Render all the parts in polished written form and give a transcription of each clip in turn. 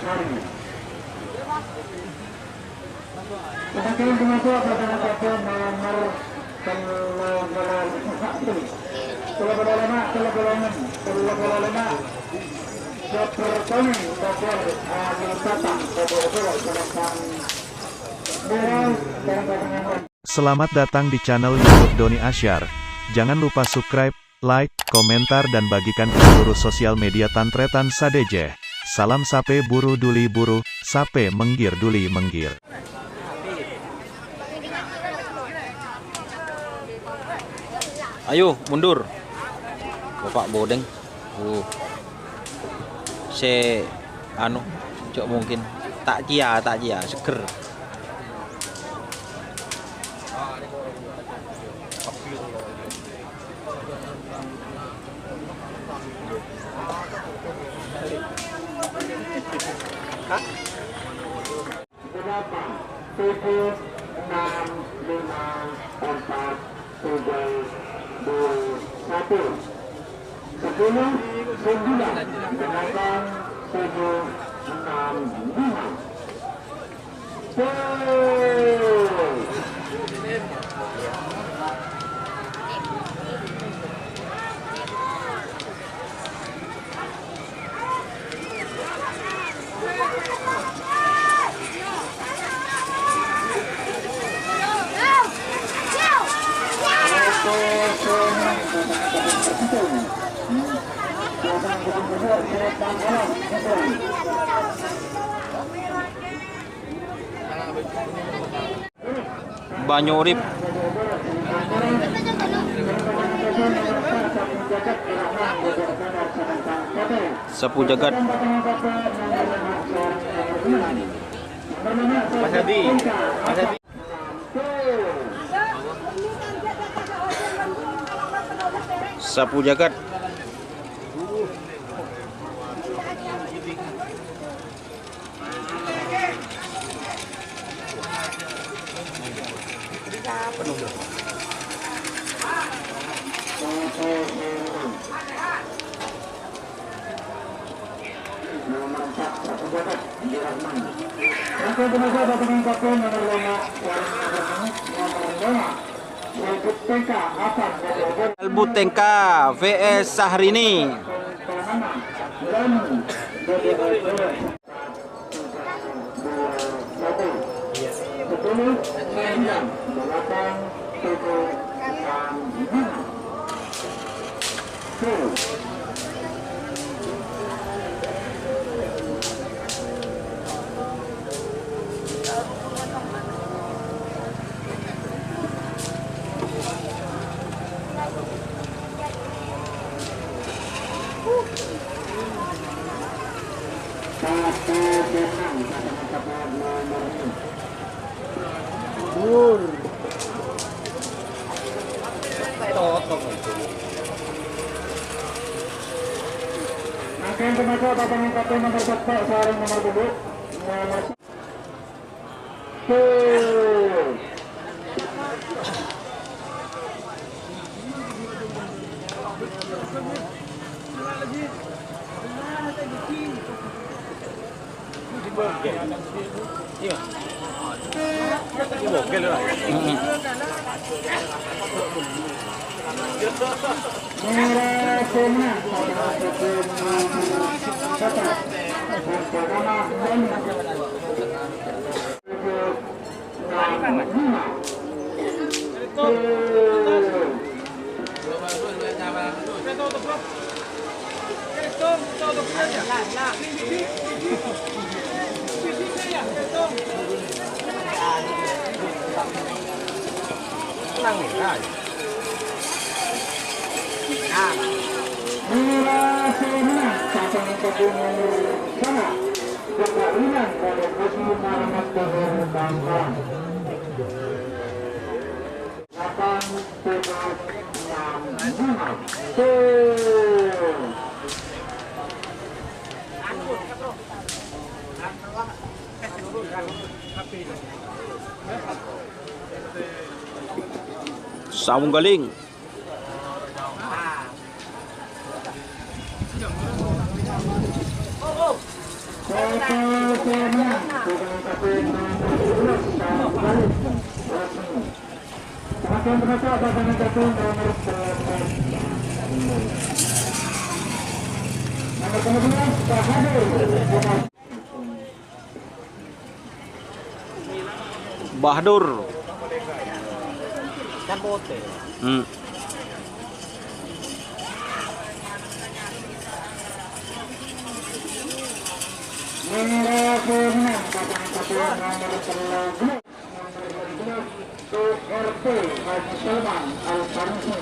Kemudian termasuk pasangan satu nomor Selamat datang di channel YouTube Doni Asyar. Jangan lupa subscribe, like, komentar dan bagikan ke seluruh sosial media Tantretan Sadeje. Salam sape buru duli buru, sape menggir duli menggir. Ayo mundur, Bapak Bodeng. Cok mungkin takjia seger. tujuh, enam, lima, empat, tiga, dua, satu, 10, 9, 8, 7, 6, 5. Banyu urip. Sapu jagat. Mas Hadi. Sapu jagat. Albutengka VS Sahrini. Akan termasuk pasangan satu nomor 4 sarung nomor 2 nomor 1. Sawung galing. menang dengan satu nomor 12 Saung Galing resmi. Semakin terasa pasangan satu nomor 12 Bahadur. Merah menang pasangan satu nomor 13 URT Haji Salman Al-Farisi.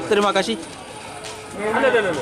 Terima kasih. Ada.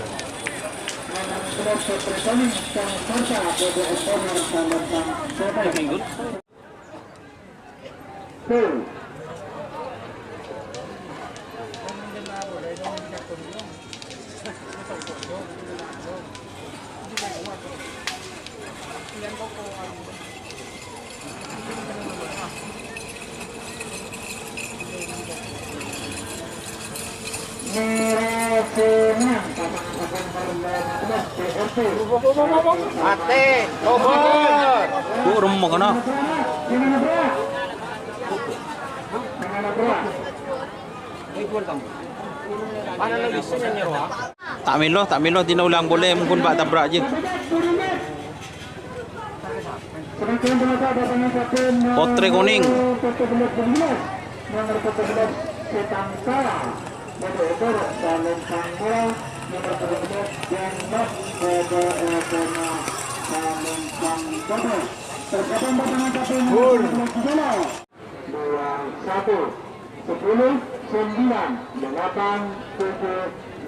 Ate, robot. Bu rumah kana. Mana lagi sini nyewa? Tak milo tina ulang boleh mungkin pak tabrak je. Potre kuning. Nomor 14 Setangkara. Nomor 2 Salim Sanggol. Nomor 13 Jenderal Bebekona Salim Sanggol. Terkadang pasangan satu nomor 12 21 10 9 8 7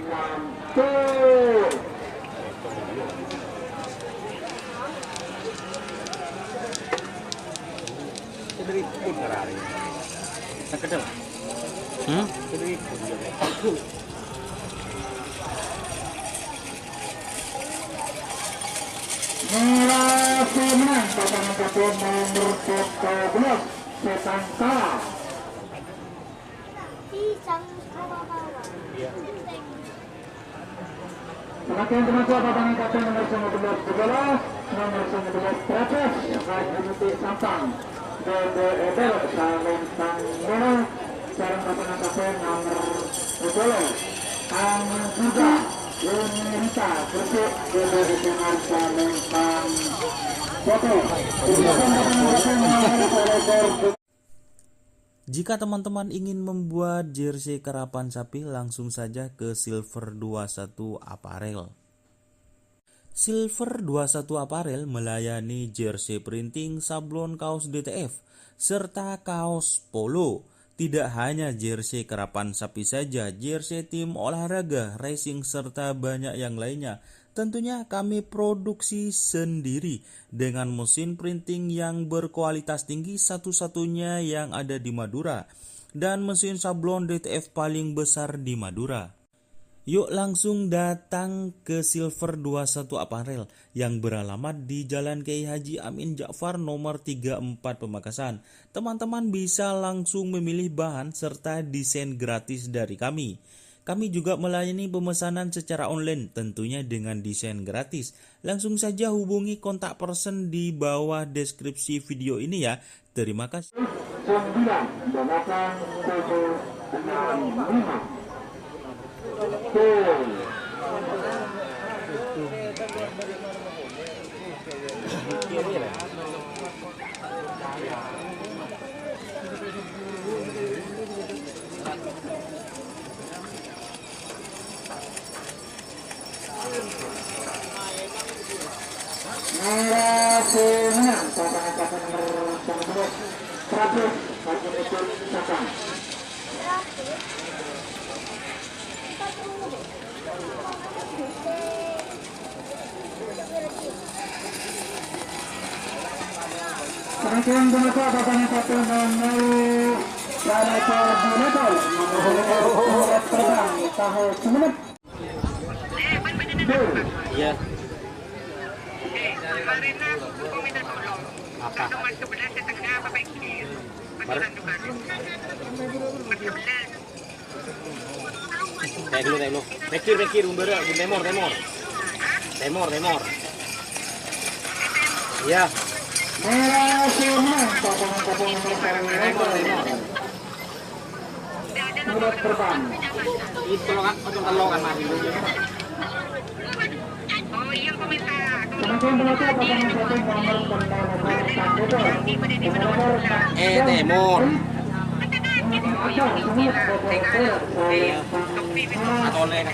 6 tuh. Merah menang pasangan satu nomor 12 Setangkara. Semakin terasa pasangan satu nomor 19 Sebelah, nomor 19 Teratas, Haji Sampang, DBEDL Salim Sanggol, sekarang pasangan satu nomor 12 Angga Yunita Gresik, DBEDL Salim Sanggol. Jika teman-teman ingin membuat jersey karapan sapi, langsung saja ke Silver 21 Apparel. Silver 21 Apparel melayani jersey printing, sablon kaos DTF, serta kaos polo. Tidak hanya jersey karapan sapi saja, jersey tim olahraga, racing, serta banyak yang lainnya. Tentunya kami produksi sendiri dengan mesin printing yang berkualitas tinggi, satu-satunya yang ada di Madura, dan mesin sablon DTF paling besar di Madura. Yuk langsung datang ke Silver 21 Apparel yang beralamat di Jalan Kiai Haji Amin Ja'far nomor 34 Pamekasan. Teman-teman bisa langsung memilih bahan serta desain gratis dari kami. Kami juga melayani pemesanan secara online, tentunya dengan desain gratis. Langsung saja hubungi kontak person di bawah deskripsi video ini ya. Terima kasih. 9 8 7 6 5 Merah menang pasangan nomor 19 Terakhir Haji Sampang. Semakin berasa pasangan satu nomor Planetol Binatol nomor terbang tahun Sumeneb. Iya. Kemarin aku minta tolong. Apa? Nomor 11 setengah apa pikir. Beneran juga. Nomor 11. Tayo dulu. Rekir, umbera, temor. Iya. Merah kuning pasangan nomor surat terbang. Itu kan kalau kan mati. Oh iya komentar. Semakin berapa pasangan nomor Temur. Atau leh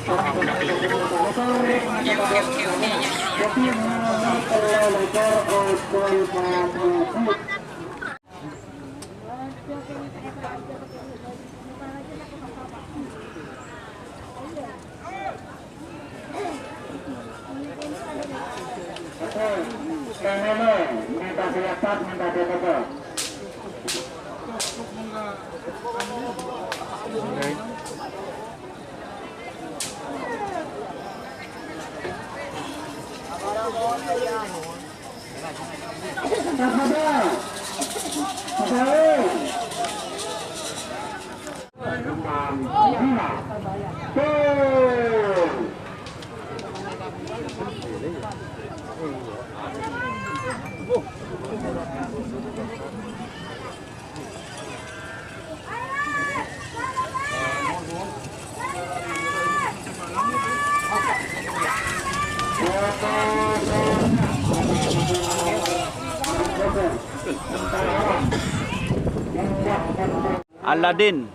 Aladin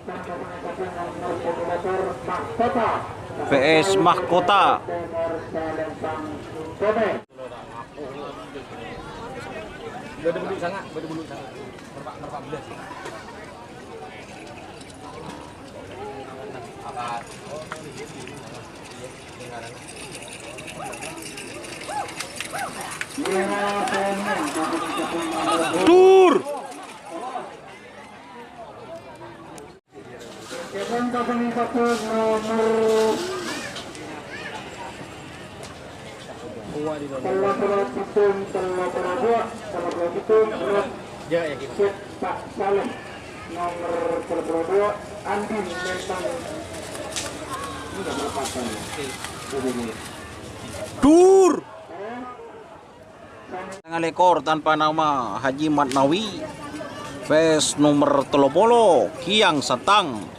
VS Mahkota. Beda bulu sangat. Berapa belas. Tur. Ya ya gitu. Pak Salim nomor 32 Andi Mentang. Tur. Tengah lekor tanpa nama Haji Matnawi. VS nomor 30 Kiang Satang.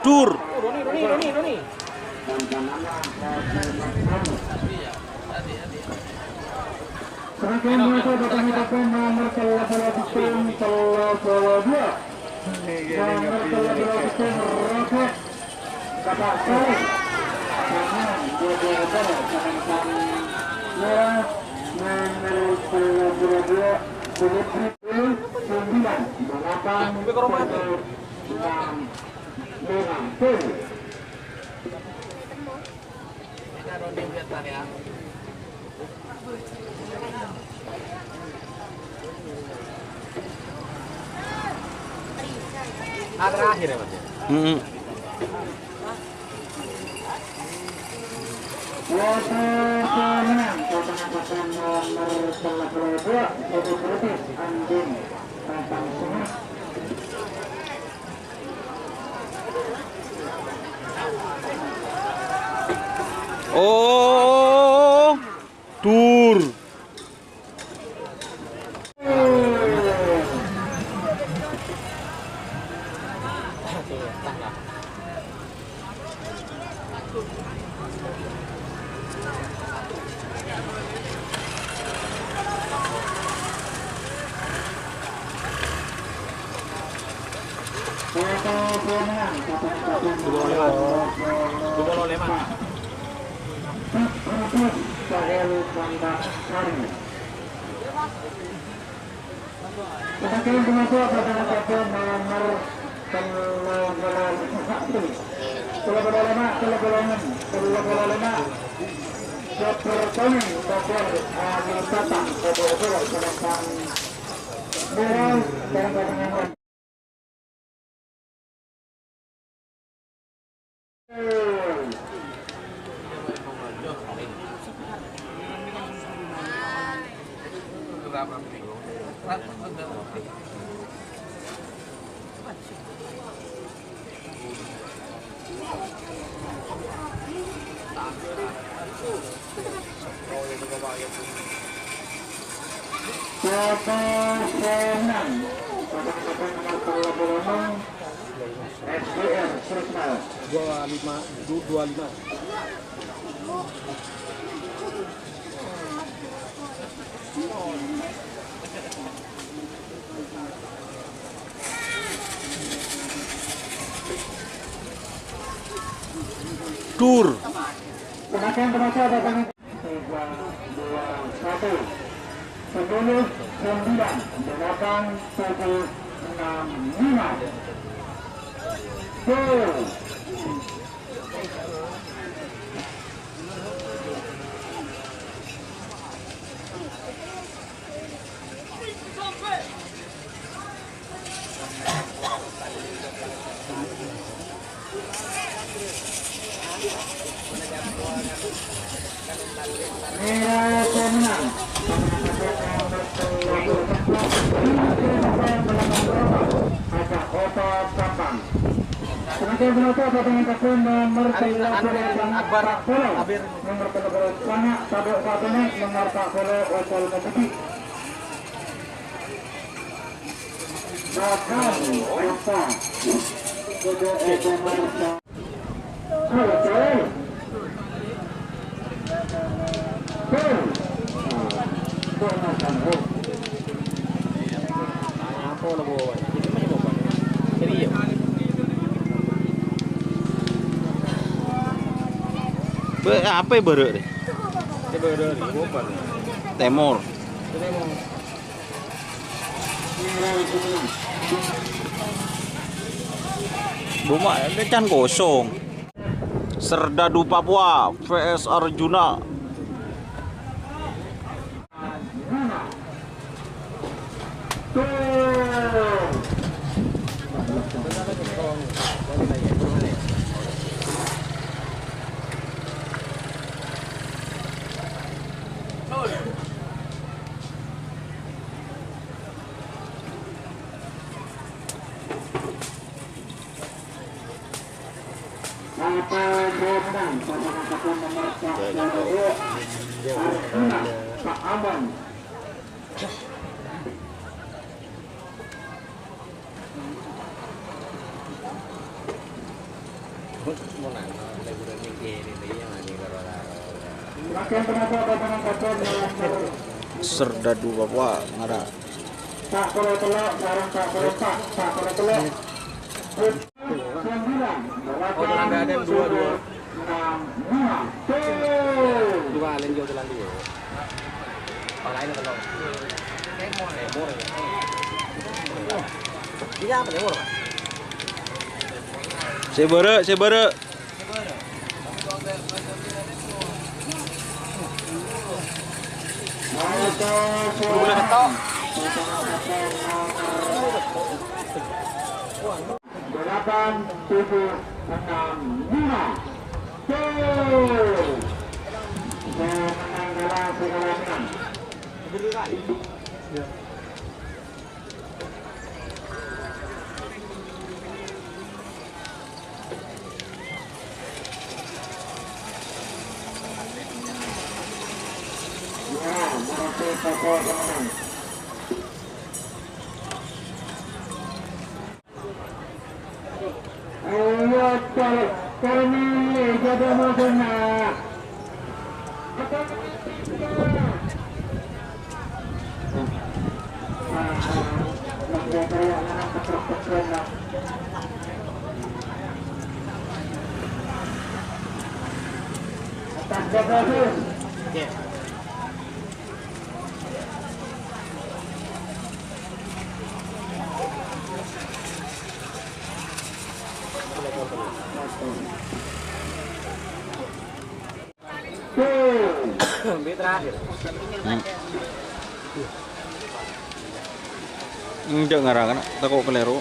Tur. Roni. Semakin mereka datang nomor 32 Roket Bapak Saleh dengan merah nomor 32 kulit 9 Terakhir ya Mas. Oh, tur. Sepertoning Bogor Wisata Bogor sedangkan Merah dan Batangan. Senang SDR Srismal 25. Dur. Semakin terasa datangan 3, 2, 1 10, 9, 8, 7, 6, 5 Go! Merah pemenang. Ajak Kota Sampang. Semakin menutup pertandingan kapten nomor 11 Akbar nomor 13 Sangat Tabuk Fatene nomor 40 Opol Kompeti. Bahkan Opa Kode Marta. Apa lo bawa? Ini mana bawa? Serius. Apa berek deh? Coba dari bawa. Temur. Buma ini kan kosong. Serdadu Papua vs Arjuna. Pak Aman. Serdadu Papua ngada. Tak perlu telok, sekarang tak perlu pak, tak perlu telok. 9, Oh, telan ada 2. 6, 5, Dua lain jauh telan 2. Orang lain kalau lemur. Dia apa lemur? Saya bara. Boleh ketok. 8, 7, 6, 5 Menang dalam segala menang. Ya, merasa pokok menang. Ayo kami jadi masalah. Tuh. Enggak ngarang kan, takut keliru.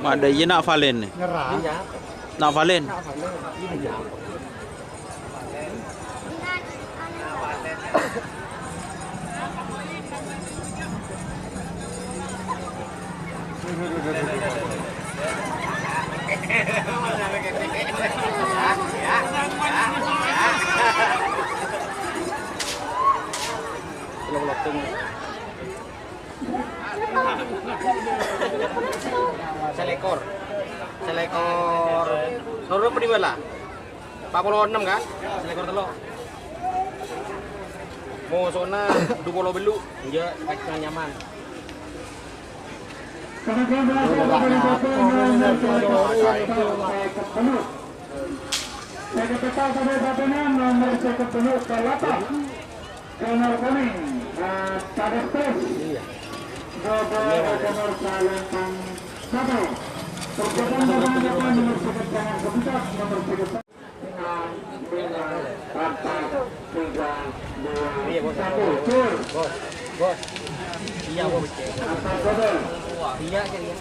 Ada ye nak valen nih. Nak valen. Selekor Soro apa di bala? 46 kan? Selekor telok. Mau sona 20 belu, dia pakai nyaman. Bos. Iya, bos. Iya, kayaknya.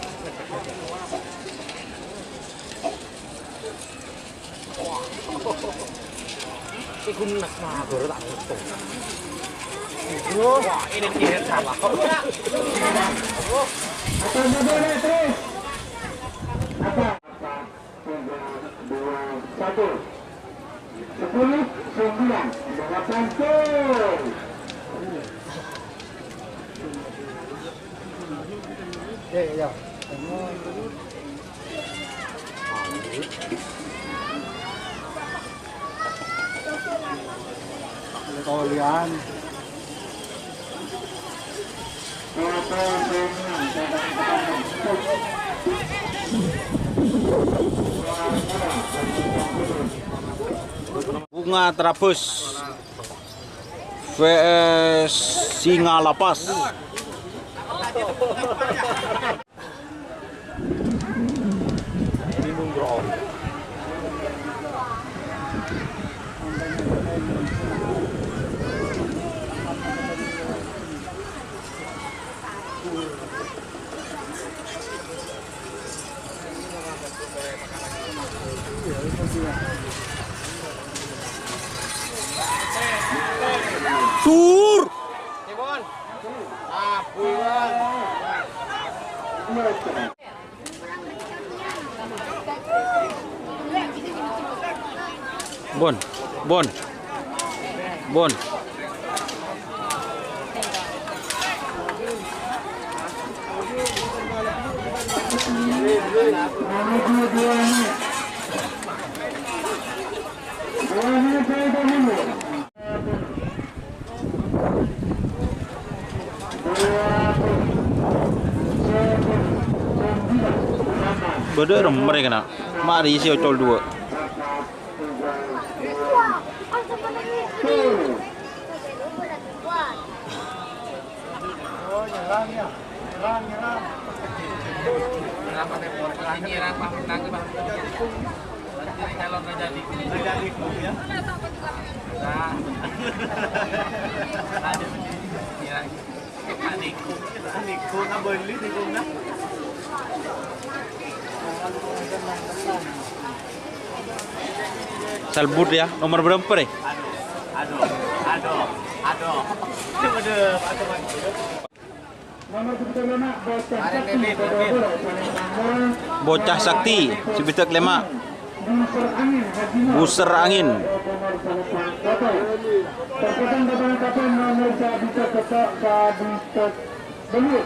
Ikut nak mah baru tak ngitung. Wah, ini salah. Kalian Bunga terapus vs singa lapas. Sur. Tibon. Ah, pulang. Bon. Beda mereka nak. Mari si ocol 2. Salbut ya, nomor berapa deh? Nomor 75 Bocah Sakti. Bocah Sakti, Cibitek 5. Buser angin Haji Mat. Buser angin. Terkesan bapak kapten nomor Cibitek Ketok Cibitek Belut.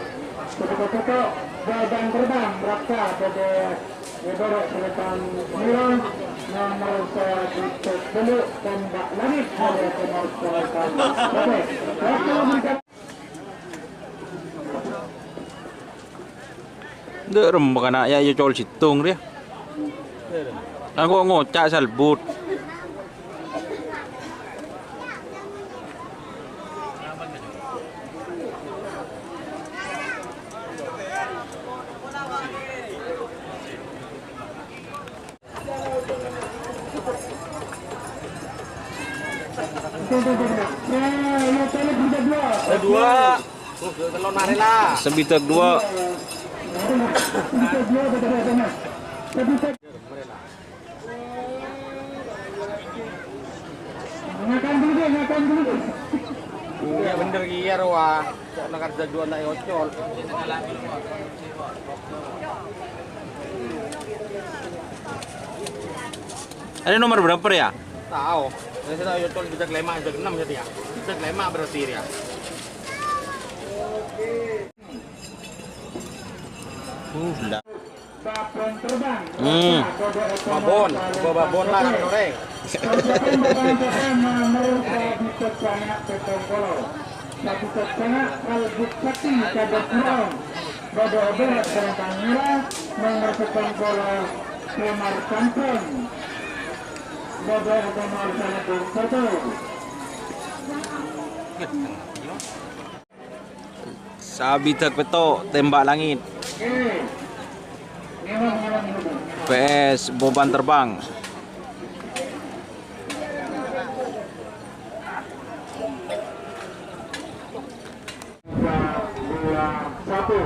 Cibitek Ketok Badan Terbang Raksa pada Bedorok Selatan Mirang nomor Cibitek Belut Tembak Langit pada nomor Selatan. Oke, waktu berikan. Dek rembak anak ya ocol situng dia. Aku ngocak salbut. Dua. Telur narela. Sebitek 2. Iya bener iya wah. Nak ada dua nak ocol. Ada nomor berapa ya? Tahu. Saya sudah ocol bisa 5, bisa 6 jadi ya. Bisa 5 berarti ya. Enggak. Babon terbang. Babon, babon lah kan goreng. Sabitek Peto Tembak Langit. PS Beban Terbang. Satu,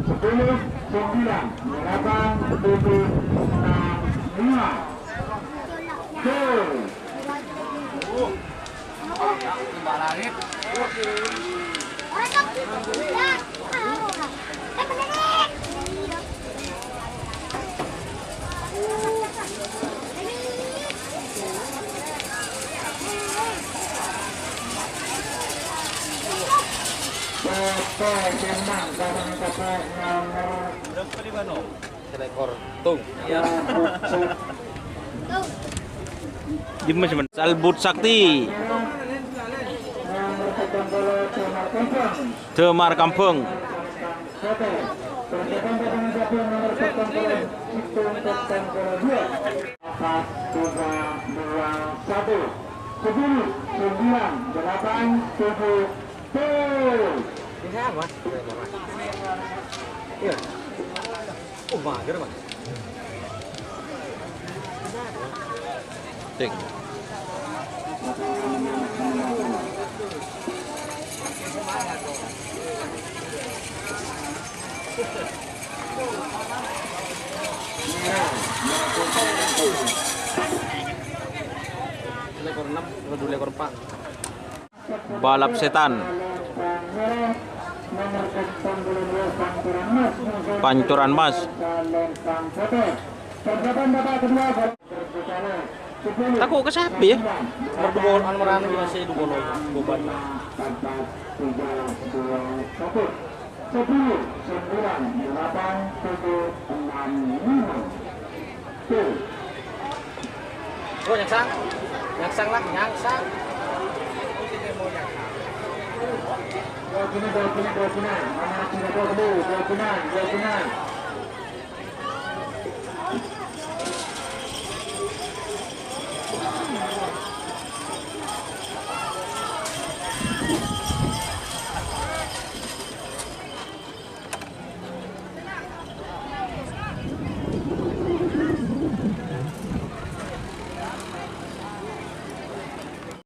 10, 9, 8, 7, 6, 5. Seekor tung. Jemma sebentar. Salbut Sakti. Temar Kampung. Ini apa? Iya. Oh, mager, Mas. Cek. Lekor 6, 2 lekor 4. Balap Setan. Pancuran Mas. Takut ke siapa ya? Berdubol almaran masih dubolo beban. 10, 9, 8, 7, 6, 5. Oh, nyangsang. Nyangsang lah, nyangsang. Dua kina. Mana tidak dua kina.